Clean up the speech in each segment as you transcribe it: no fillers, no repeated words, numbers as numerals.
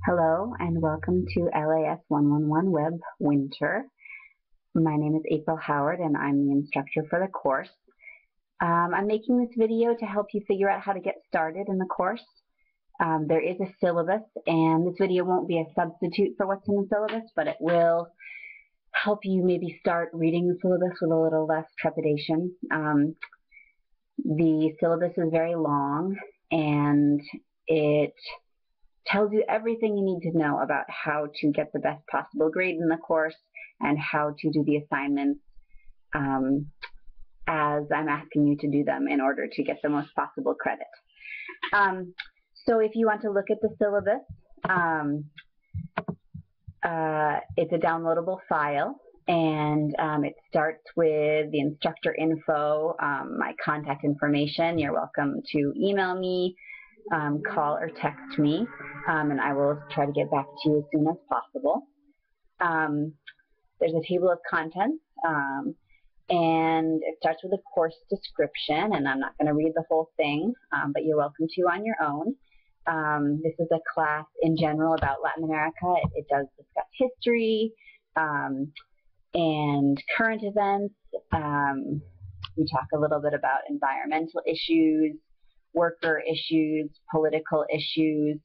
Hello and welcome to LAS 111 Web Winter. My name is April Howard and I'm the instructor for the course. I'm making this video to help you figure out how to get started in the course. There is a syllabus, and this video won't be a substitute for what's in the syllabus, but it will help you maybe start reading the syllabus with a little less trepidation. The syllabus is very long and it tells you everything you need to know about how to get the best possible grade in the course and how to do the assignments as I'm asking you to do them in order to get the most possible credit. So if you want to look at the syllabus, it's a downloadable file, and it starts with the instructor info, my contact information. You're welcome to email me, call or text me, and I will try to get back to you as soon as possible. There's a table of contents, and it starts with a course description, and I'm not going to read the whole thing, but you're welcome to on your own. This is a class in general about Latin America. It does discuss history and current events. We talk a little bit about environmental issues, worker issues, political issues,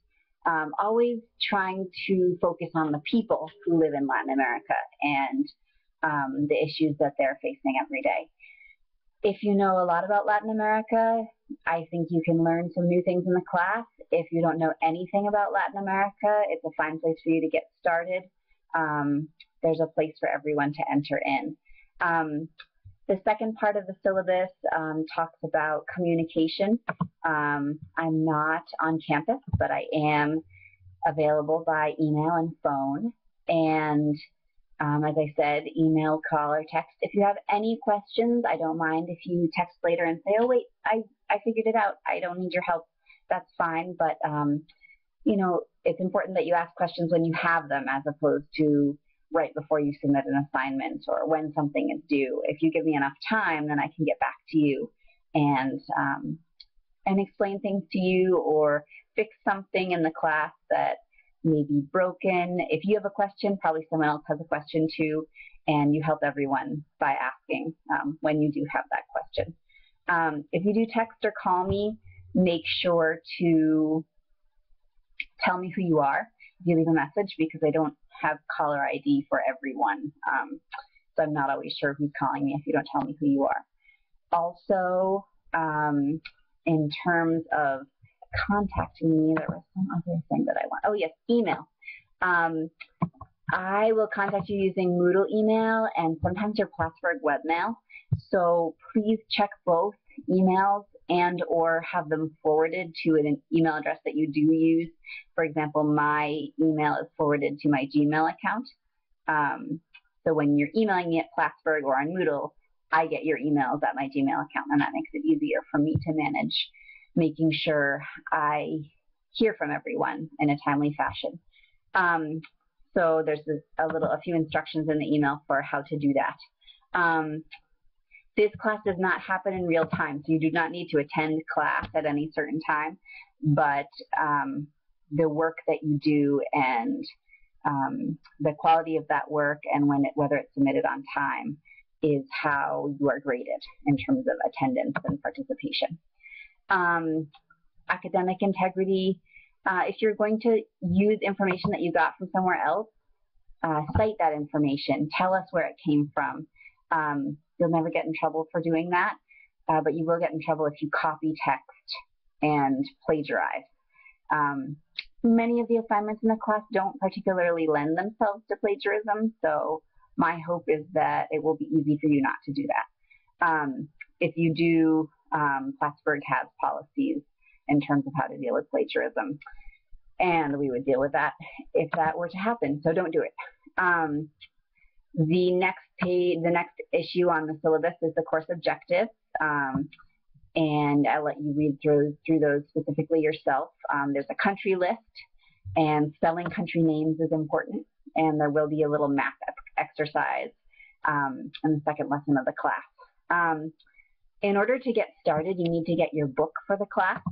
always trying to focus on the people who live in Latin America and the issues that they're facing every day. If you know a lot about Latin America, I think you can learn some new things in the class. If you don't know anything about Latin America, it's a fine place for you to get started. There's a place for everyone to enter in. The second part of the syllabus talks about communication. I'm not on campus, but I am available by email and phone. And as I said, email, call, or text. If you have any questions, I don't mind if you text later and say, oh, wait, I figured it out. I don't need your help. That's fine. But, you know, it's important that you ask questions when you have them as opposed to right before you submit an assignment or when something is due. If you give me enough time, then I can get back to you and explain things to you or fix something in the class that may be broken. If you have a question, probably someone else has a question too, and you help everyone by asking when you do have that question. If you do text or call me, make sure to tell me who you are. You leave a message because I don't have caller ID for everyone, so I'm not always sure who's calling me if you don't tell me who you are. Also, in terms of contacting me, there was some other thing that I want. Oh yes, email. I will contact you using Moodle email and sometimes your Plattsburgh webmail. So please check both emails and or have them forwarded to an email address that you do use. For example, my email is forwarded to my Gmail account. So when you're emailing me at Plattsburgh or on Moodle, I get your emails at my Gmail account, and that makes it easier for me to manage making sure I hear from everyone in a timely fashion. So there's a few instructions in the email for how to do that. This class does not happen in real time, so you do not need to attend class at any certain time, but the work that you do and the quality of that work and whether it's submitted on time is how you are graded in terms of attendance and participation. Academic integrity. If you're going to use information that you got from somewhere else, cite that information. Tell us where it came from. You'll never get in trouble for doing that, but you will get in trouble if you copy text and plagiarize. Many of the assignments in the class don't particularly lend themselves to plagiarism, so my hope is that it will be easy for you not to do that. If you do, Plattsburgh has policies in terms of how to deal with plagiarism, and we would deal with that if that were to happen, so don't do it. The next issue on the syllabus is the course objectives, and I'll let you read through those specifically yourself. There's a country list, and spelling country names is important, and there will be a little math exercise in the second lesson of the class. In order to get started, you need to get your book for the class.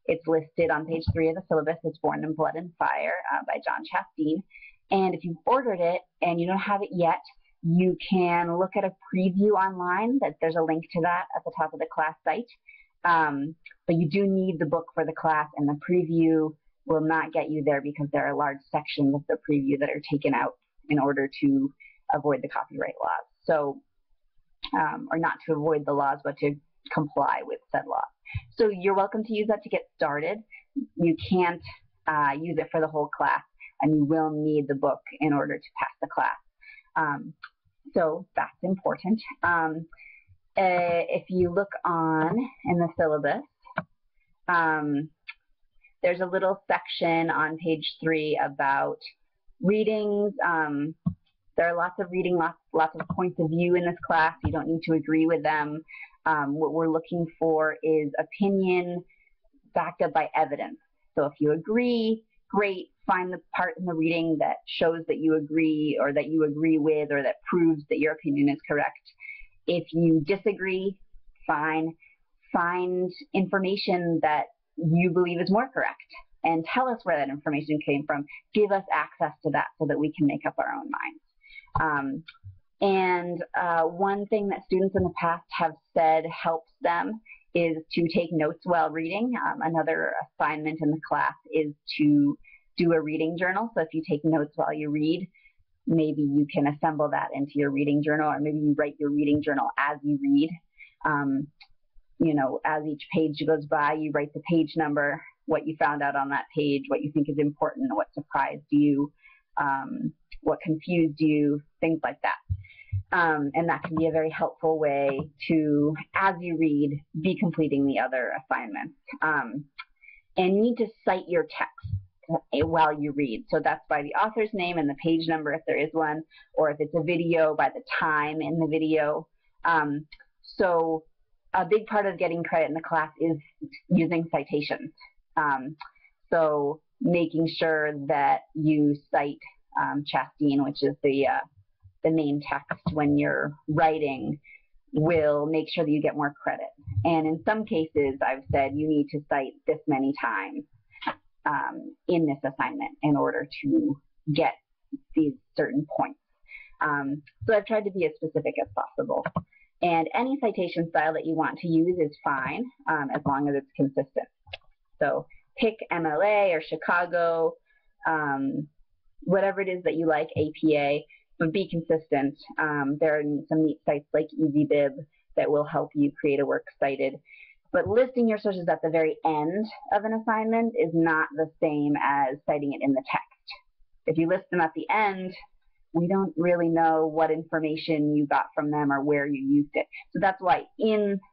It's listed on page 3 of the syllabus. It's Born in Blood and Fire by John Chasteen. And if you've ordered it and you don't have it yet, you can look at a preview online. There's a link to that at the top of the class site. But you do need the book for the class, and the preview will not get you there because there are large sections of the preview that are taken out in order to avoid the copyright laws. So, or not to avoid the laws, but to comply with said laws. So you're welcome to use that to get started. You can't use it for the whole class, and you will need the book in order to pass the class. So that's important. If you look on in the syllabus, there's a little section on page 3 about readings. There are lots of reading, lots of points of view in this class. You don't need to agree with them. What we're looking for is opinion backed up by evidence. So if you agree, great, find the part in the reading that shows that you agree or that you agree with or that proves that your opinion is correct. If you disagree, fine. Find information that you believe is more correct and tell us where that information came from. Give us access to that so that we can make up our own minds. One thing that students in the past have said helps them is to take notes while reading. Another assignment in the class is to do a reading journal. So if you take notes while you read, maybe you can assemble that into your reading journal, or maybe you write your reading journal as you read. You know, as each page goes by, you write the page number, what you found out on that page, what you think is important, what surprised you, what confused you, things like that. And that can be a very helpful way to, as you read, be completing the other assignments. And you need to cite your text while you read. So that's by the author's name and the page number if there is one, or if it's a video, by the time in the video. So a big part of getting credit in the class is using citations. So making sure that you cite Chasteen, which is the main text when you're writing, will make sure that you get more credit. And in some cases, I've said you need to cite this many times in this assignment in order to get these certain points. So I've tried to be as specific as possible. And any citation style that you want to use is fine, as long as it's consistent. So pick MLA or Chicago, whatever it is that you like, APA, but be consistent. There are some neat sites like EasyBib that will help you create a work cited. But listing your sources at the very end of an assignment is not the same as citing it in the text. If you list them at the end, we don't really know what information you got from them or where you used it. So that's why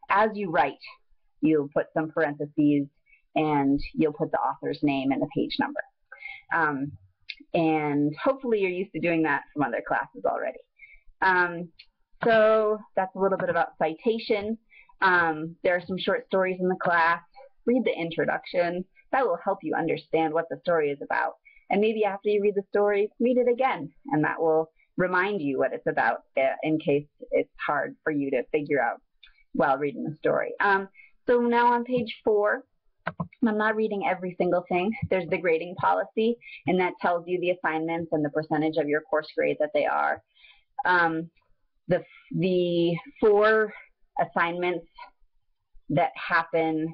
as you write, you'll put some parentheses and you'll put the author's name and the page number. And hopefully you're used to doing that from other classes already. So that's a little bit about citation. There are some short stories in the class. Read the introduction. That will help you understand what the story is about. And maybe after you read the story, read it again, and that will remind you what it's about in case it's hard for you to figure out while reading the story. So now on page 4, I'm not reading every single thing. There's the grading policy, and that tells you the assignments and the percentage of your course grade that they are. The 4 assignments that happen,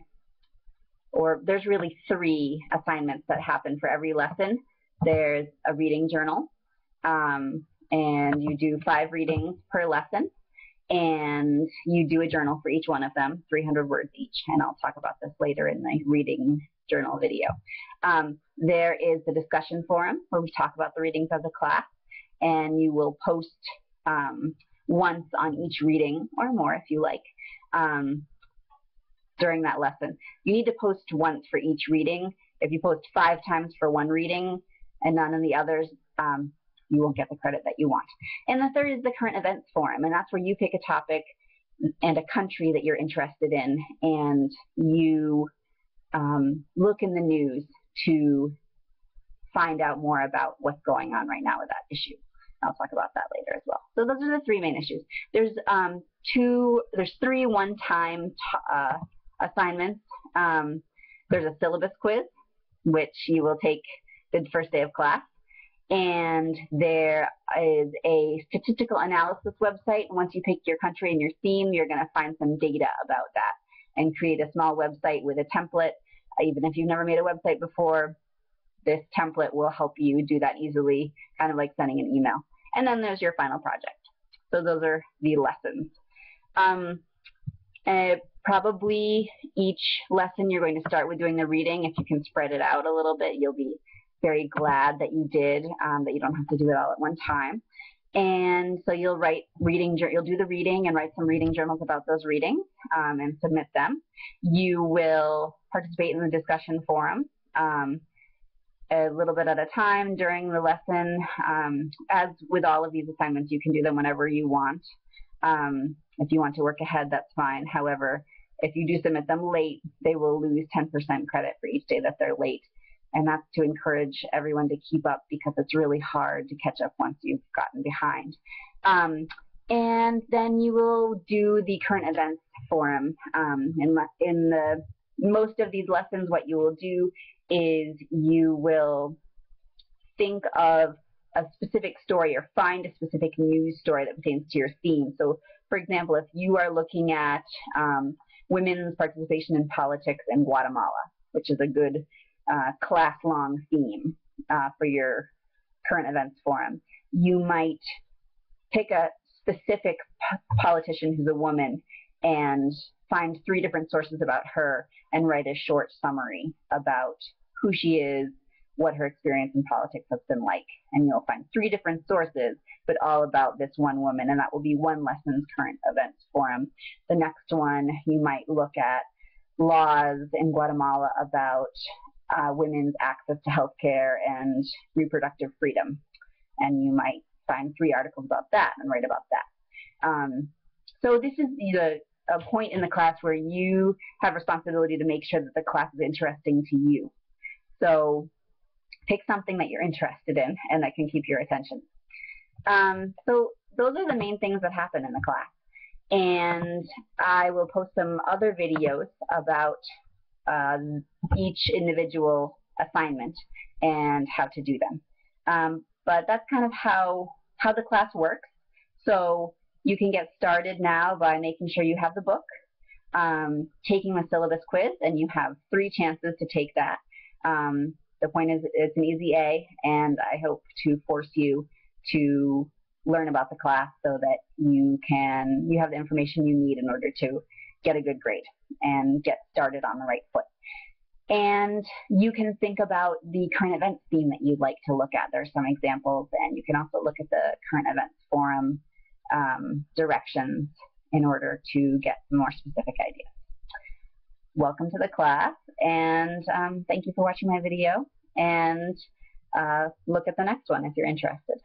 or there's really 3 assignments that happen for every lesson. There's a reading journal, and you do 5 readings per lesson, and you do a journal for each one of them, 300 words each, and I'll talk about this later in the reading journal video. There is the discussion forum where we talk about the readings of the class, and you will post once on each reading, or more if you like, during that lesson. You need to post once for each reading. If you post 5 times for one reading and none of the others, you won't get the credit that you want. And the third is the current events forum, and that's where you pick a topic and a country that you're interested in, and you look in the news to find out more about what's going on right now with that issue. I'll talk about that later as well. So those are the 3 main issues. There's 3 one-time assignments. There's a syllabus quiz, which you will take the first day of class. And there is a statistical analysis website. Once you pick your country and your theme, you're going to find some data about that and create a small website with a template. Even if you've never made a website before, this template will help you do that easily, kind of like sending an email. And then there's your final project. So those are the lessons. Probably each lesson you're going to start with doing the reading. If you can spread it out a little bit, you'll be very glad that you did, that you don't have to do it all at one time. And so you'll you'll do the reading and write some reading journals about those readings and submit them. You will participate in the discussion forum a little bit at a time during the lesson. As with all of these assignments, you can do them whenever you want. If you want to work ahead, that's fine. However, if you do submit them late, they will lose 10% credit for each day that they're late. And that's to encourage everyone to keep up, because it's really hard to catch up once you've gotten behind. And then you will do the current events forum. In most of these lessons, what you will do is you will think of a specific story or find a specific news story that pertains to your theme. So, for example, if you are looking at women's participation in politics in Guatemala, which is a good class-long theme for your current events forum, you might pick a specific politician who's a woman and find 3 different sources about her and write a short summary about who she is, what her experience in politics has been like. And you'll find 3 different sources, but all about this one woman, and that will be one lesson's current events forum. The next one, you might look at laws in Guatemala about women's access to health care and reproductive freedom. And you might find 3 articles about that and write about that. So this is a point in the class where you have responsibility to make sure that the class is interesting to you. So pick something that you're interested in and that can keep your attention. So those are the main things that happen in the class. And I will post some other videos about each individual assignment and how to do them. But that's kind of how the class works. So you can get started now by making sure you have the book, taking the syllabus quiz, and you have 3 chances to take that. The point is it's an easy A, and I hope to force you to learn about the class so that you have the information you need in order to get a good grade and get started on the right foot. And you can think about the current events theme that you'd like to look at. There's some examples, and you can also look at the current events forum directions in order to get some more specific ideas. Welcome to the class, and thank you for watching my video, and look at the next one if you're interested.